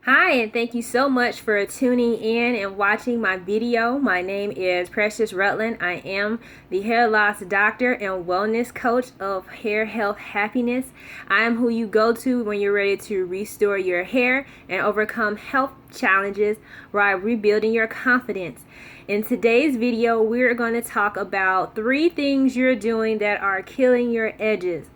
Hi, and thank you so much for tuning in and watching my video. My name is Precious Rutland. I am the hair loss doctor and wellness coach of Hair Health Happiness. I am who you go to when you're ready to restore your hair and overcome health challenges while rebuilding your confidence. In today's video, we're going to talk about 3 things you're doing that are killing your edges.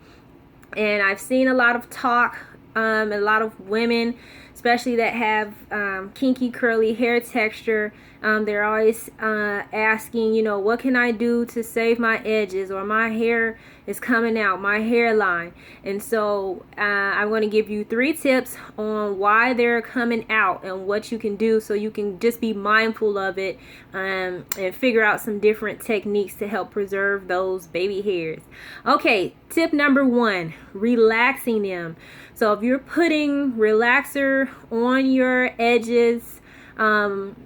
And I've seen a lot of talk, a lot of women, especially that have kinky curly hair texture, they're always asking, what can I do to save my edges, or my hair is coming out, my hairline. And so I'm going to give you 3 tips on why they're coming out and what you can do so you can just be mindful of it, and figure out some different techniques to help preserve those baby hairs. Okay, tip number 1, relaxing them. So if you're putting relaxer on your edges, when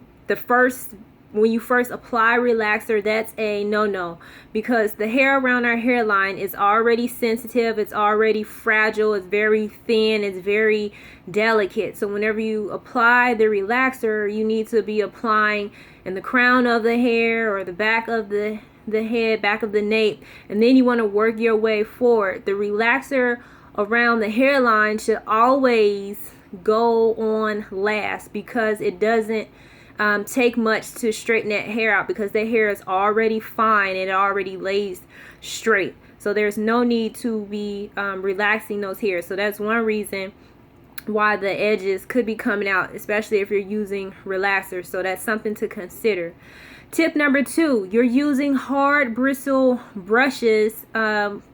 you first apply relaxer, that's a no-no, because the hair around our hairline is already sensitive, it's already fragile, it's very thin, it's very delicate. So whenever you apply the relaxer, you need to be applying in the crown of the hair or the back of the head, back of the nape, and then you want to work your way forward. The relaxer around the hairline should always go on last, because it doesn't take much to straighten that hair out, because that hair is already fine, it already lays straight. So there's no need to be relaxing those hairs. So that's one reason why the edges could be coming out, especially if you're using relaxers. So that's something to consider. Tip number 2, you're using hard bristle brushes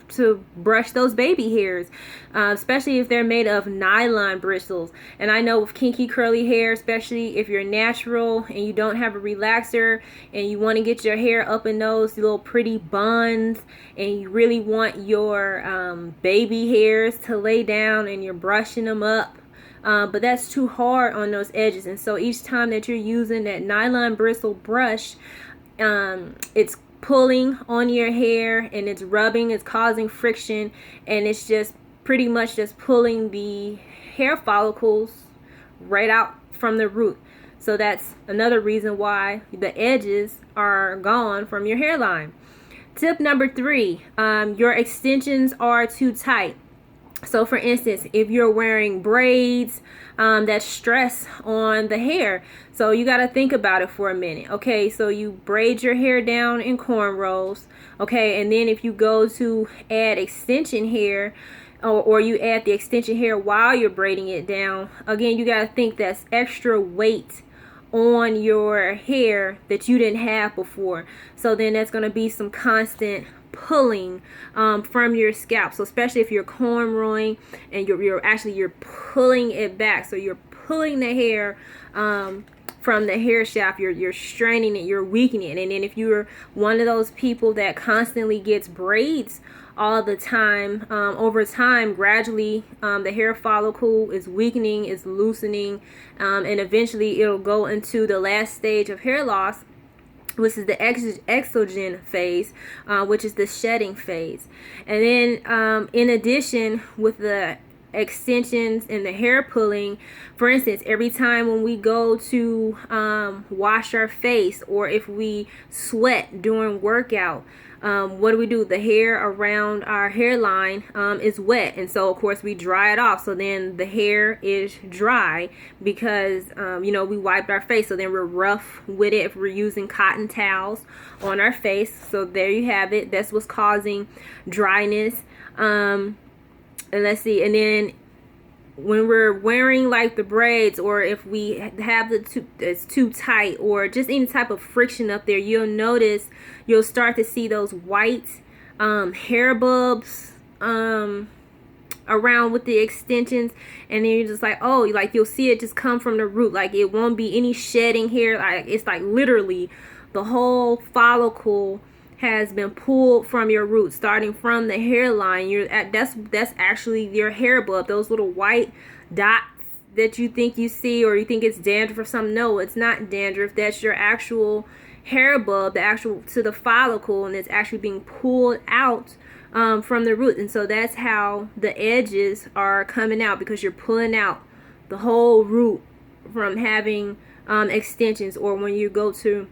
to brush those baby hairs, especially if they're made of nylon bristles. And I know with kinky curly hair, especially if you're natural and you don't have a relaxer and you want to get your hair up in those little pretty buns, and you really want your baby hairs to lay down and you're brushing them up, but that's too hard on those edges. And so each time that you're using that nylon bristle brush, it's pulling on your hair and it's rubbing, it's causing friction, and it's just pretty much just pulling the hair follicles right out from the root. So that's another reason why the edges are gone from your hairline. Tip number 3, your extensions are too tight. So for instance, if you're wearing braids, that's stress on the hair. So you got to think about it for a minute. Okay, so you braid your hair down in cornrows. Okay, and then if you go to add extension hair, or you add the extension hair while you're braiding it down, again, you got to think that's extra weight on your hair that you didn't have before. So then that's going to be some constant pulling from your scalp. So especially if you're cornrowing and you're pulling it back, so you're pulling the hair from the hair shaft, you're straining it, you're weakening it. And then if you're one of those people that constantly gets braids all the time, over time, gradually the hair follicle is weakening, is loosening, and eventually it'll go into the last stage of hair loss, which is the exogen phase, which is the shedding phase. And then in addition, with the extensions and the hair pulling, for instance, every time when we go to wash our face, or if we sweat during workout, what do? The hair around our hairline is wet, and so of course we dry it off. So then the hair is dry because we wiped our face. So then we're rough with it if we're using cotton towels on our face. So there you have it. That's what's causing dryness. And let's see. And then when we're wearing like the braids, or if we have it's too tight, or just any type of friction up there, you'll start to see those white hair bulbs around with the extensions. And then you're just like, oh, like you'll see it just come from the root. Like it won't be any shedding here. Like it's like literally the whole follicle has been pulled from your root, starting from the hairline. That's actually your hair bulb. Those little white dots that you think you see, or you think it's dandruff or something. No, it's not dandruff. That's your actual hair bulb, the actual to the follicle, and it's actually being pulled out from the root. And so that's how the edges are coming out, because you're pulling out the whole root from having extensions, or when you go to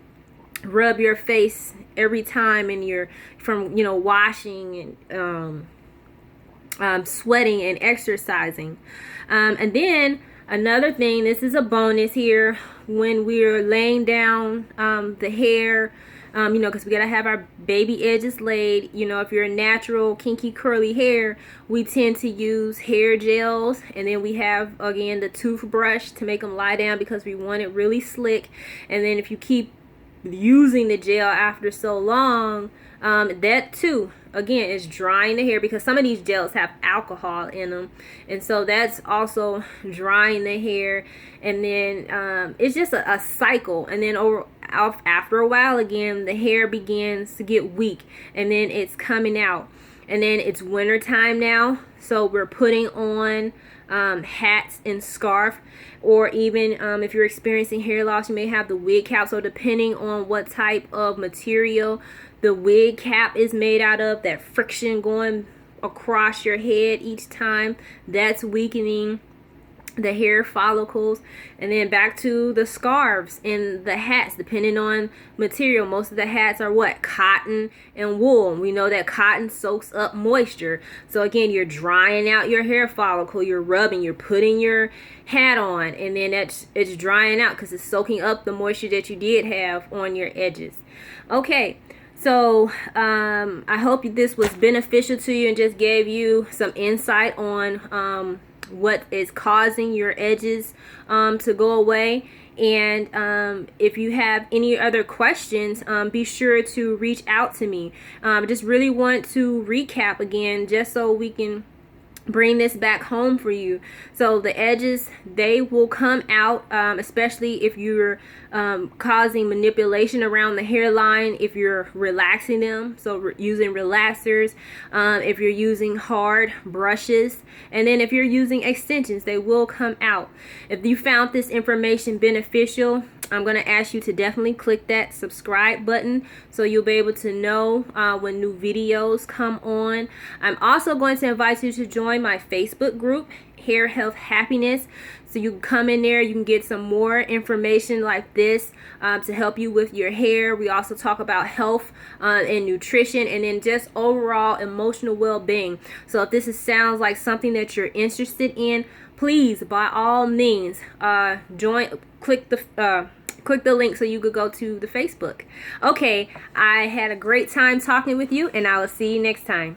rub your face every time and you're from, you know, washing and sweating and exercising. And then another thing, this is a bonus here, when we're laying down the hair, you know, because we gotta have our baby edges laid. You know, if you're a natural kinky curly hair, we tend to use hair gels, and then we have, again, the toothbrush to make them lie down because we want it really slick. And then if you keep using the gel after so long, that too, again, is drying the hair, because some of these gels have alcohol in them, and so that's also drying the hair. And then it's just a cycle. And then after a while, again, the hair begins to get weak, and then it's coming out. And then it's winter time now, so we're putting on hats and scarf, or even if you're experiencing hair loss, you may have the wig cap. So depending on what type of material the wig cap is made out of, that friction going across your head each time, that's weakening the hair follicles. And then back to the scarves and the hats, depending on material. Most of the hats are what? Cotton and wool. We know that cotton soaks up moisture. So again, you're drying out your hair follicle, you're rubbing, you're putting your hat on, and then it's drying out because it's soaking up the moisture that you did have on your edges. Okay, so I hope this was beneficial to you and just gave you some insight on what is causing your edges to go away. And if you have any other questions, be sure to reach out to me. I just really want to recap again, just so we can bring this back home for you. So the edges, they will come out, especially if you're causing manipulation around the hairline, if you're relaxing them, so using relaxers, if you're using hard brushes, and then if you're using extensions, they will come out. If you found this information beneficial, I'm going to ask you to definitely click that subscribe button so you'll be able to know when new videos come on. I'm also going to invite you to join my Facebook group, Hair Health Happiness. So you can come in there, you can get some more information like this to help you with your hair. We also talk about health and nutrition, and then just overall emotional well-being. So if this sounds like something that you're interested in, please, by all means, click the link so you could go to the Facebook. Okay, I had a great time talking with you, and I will see you next time.